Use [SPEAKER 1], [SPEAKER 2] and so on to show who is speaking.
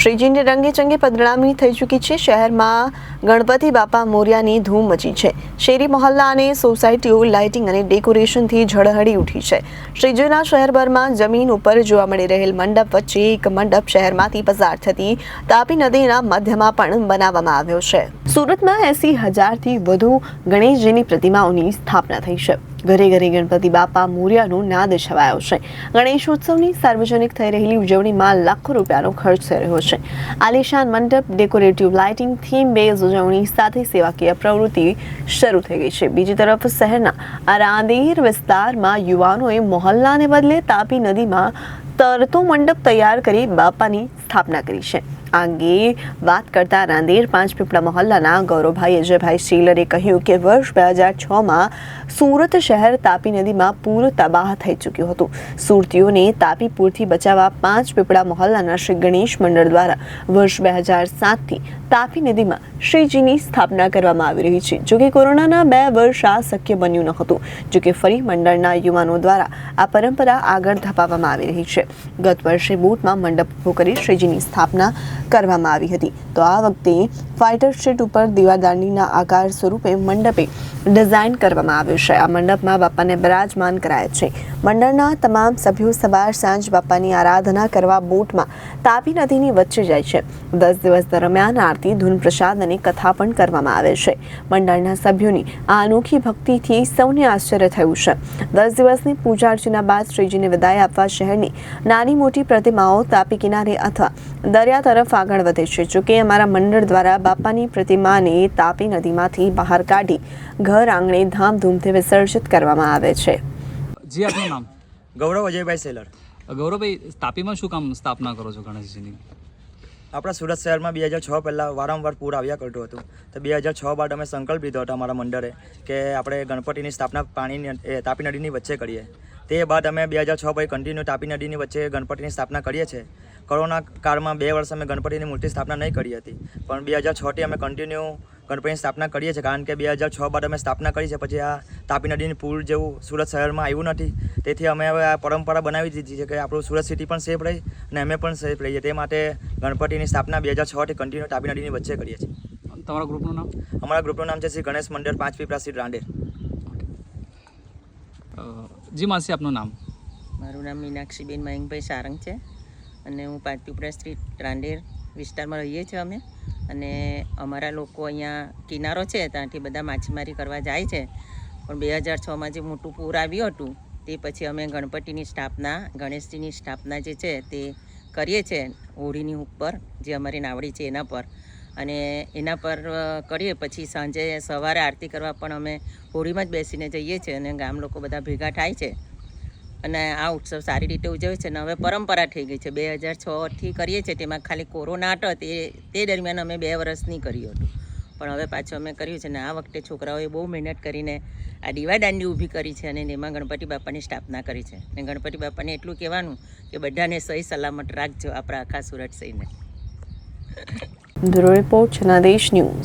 [SPEAKER 1] શ્રીજીની રંગે ચંગે પધરામણી થઈ ચૂકી છે। શહેરમાં ગણપતિ બાપા મોર્યાની ધૂમ મચી છે। શેરી મહોલ્લા અને સોસાયટીઓ લાઇટિંગ અને ડેકોરેશનથી ઝળહળી ઉઠી છે। શ્રીજીના શહેરભરમાં જમીન ઉપર જોવા મળી રહેલ મંડપ વચ્ચે એક મંડપ શહેરમાંથી પસાર થતી તાપી નદીના મધ્યમાં પણ બનાવવામાં આવ્યો છે। સુરતમાં 80,000થી વધુ ગણેશજીની પ્રતિમાઓની સ્થાપના થઈ છે। ઘરે ઘરે ગણપતિ બાપા મોર્યાનો નાદ છવાયો છે। ગણેશોત્સવની સાર્વજનિક થઈ રહેલી ઉજવણીમાં લાખો રૂપિયાનો ખર્ચ થઈ રહ્યો છે। આલિશાન મંડપ, ડેકોરેટિવ લાઇટિંગ, થીમ બેઝ ઉજવણી સાથે સેવાકીય પ્રવૃત્તિ શરૂ થઈ ગઈ છે। બીજી તરફ શહેરના રાંદેર વિસ્તારમાં યુવાનોએ મહોલ્લાને બદલે તાપી નદીમાં તરતો મંડપ તૈયાર કરી બાપાની સ્થાપના કરી છે। આ અંગે વાત કરતા રાંદેર 5 પીપળા મહોલ્લાના ગૌરવભાઈ અજયભાઈ શીલરે કહ્યું કે વર્ષ 2006માં સુરત શહેર તાપી નદીમાં પૂર તબાહ થઈ ચૂક્યું હતું। સુરતીઓને તાપી પૂરથી બચાવવા 5 પીપળા મહોલ્લાના શ્રી ગણેશ મંડળ દ્વારા વર્ષ 2007થી તાપી નદીમાં શ્રીજીની સ્થાપના કરવામાં આવી રહી છે। જોકે કોરોનાના 2 વર્ષ આ શક્ય બન્યું ન હતું। જોકે ફરી મંડળના યુવાનો દ્વારા આ પરંપરા આગળ ધપાવવામાં આવી રહી છે। ગત વર્ષે બોટમાં મંડપ ઉભો કરી શ્રીજીની સ્થાપના કરવામાં આવી હતી, તો આ વખતે ફાઇટર સ્ટ્રીટ ઉપર દીવાદાંડીના આકાર સ્વરૂપે મંડપે ડિઝાઇન કરવામાં આવ્યું છે। આ મંડપમાં બાપાને બિરાજમાન કરાયા છે। મંડળના તમામ સભ્યો સવાર સાંજ બાપાની આરાધના કરવા બોટમાં તાપી નદીની વચ્ચે જાય છે। 10 દિવસ દરમિયાન આરતી, ધૂન, પ્રસાદ અને કથા પણ કરવામાં આવે છે। મંડળના સભ્યોની આ અનોખી ભક્તિથી સૌને આશ્ચર્ય થયું છે। 10 દિવસની પૂજા અર્ચના બાદ શ્રીજીને વિદાય આપવા શહેરની નાની મોટી પ્રતિમાઓ તાપી કિનારે અથવા દરિયા તરફ આગળ વધે છે। જોકે અમારા મંડળ દ્વારા બાપાની પ્રતિમાને તાપી નદીમાંથી બહાર કાઢી ઘર આંગણે ધામધૂમથી વિસર્જિત કરવામાં આવે છે।
[SPEAKER 2] જી, આપનું નામ?
[SPEAKER 3] ગૌરવ અજયભાઈ શેલર।
[SPEAKER 2] ગૌરવભાઈ, તાપીમાં શું કામ સ્થાપના કરો છો ગણેશજીની?
[SPEAKER 3] આપણા સુરત શહેરમાં 2006 પહેલાં વારંવાર પૂર આવ્યા કરતું હતું, તો 2006 બાદ અમે સંકલ્પ લીધો હતો અમારા મંડળે કે આપણે ગણપતિની સ્થાપના તાપી નદીની વચ્ચે કરીએ। તે બાદ અમે 2006 પછી કન્ટિન્યુ તાપી નદીની વચ્ચે ગણપતિની સ્થાપના કરીએ છીએ। કોરોના કાળમાં 2 વર્ષ અમે ગણપતિની મૂર્તિ સ્થાપના નહીં કરી હતી, પણ 2006થી અમે કન્ટિન્યુ ગણપતિની સ્થાપના કરીએ છીએ, કારણ કે 2006 બાદ અમે સ્થાપના કરી છે પછી આ તાપી નદીની પૂર જેવું સુરત શહેરમાં આવ્યું નથી। તેથી અમે હવે આ પરંપરા બનાવી દીધી છે કે આપણું સુરત સિટી પણ સેફ રહે અને અમે પણ સેફ રહીએ। તે માટે ગણપતિની સ્થાપના 2006થી કન્ટિન્યુ તાપી નદીની વચ્ચે કરીએ છીએ।
[SPEAKER 2] તમારા ગ્રુપનું નામ?
[SPEAKER 3] અમારા ગ્રુપનું નામ છે શ્રી ગણેશ મંડળ 5 પીપળા સ્ટ્રીટ રાંદેર।
[SPEAKER 2] જી માસી, આપનું નામ?
[SPEAKER 4] મારું નામ મીનાક્ષીબેન મયંકભાઈ સારંગ છે અને હું 5 પીપળા સ્ટ્રીટ રાંદેર વિસ્તારમાં રહીએ છીએ અમે। અને અમારા લોકો અહીંયા કિનારો છે ત્યાંથી બધા માછીમારી કરવા જાય છે, પણ 2006માં જે મોટું પૂર આવ્યું હતું તે પછી અમે ગણપતિની સ્થાપના, ગણેશજીની સ્થાપના જે છે તે કરીએ છીએ હોળીની ઉપર, જે અમારી નાવડી છે એના પર, અને એના પર કરીએ પછી સાંજે સવારે આરતી કરવા પણ અમે હોળીમાં જ બેસીને જઈએ છીએ અને ગામ લોકો બધા ભેગા થાય છે અને આ ઉત્સવ સારી રીતે ઉજવે છે। અને હવે પરંપરા થઈ ગઈ છે। 2006થી કરીએ છીએ, તેમાં ખાલી કોરોના હતો તે દરમિયાન અમે 2 વર્ષ નહીં કર્યું હતું, પણ હવે પાછું અમે કર્યું છે। અને આ વખતે છોકરાઓએ બહુ મહેનત કરીને આ દીવાદાંડી ઊભી કરી છે અને એમાં ગણપતિ બાપાની સ્થાપના કરી છે। અને ગણપતિ બાપાને એટલું કહેવાનું કે બધાને સહી સલામત રાખજો આપણા આખા સુરત શહેરને।
[SPEAKER 1] Bureau report, Janadesh news.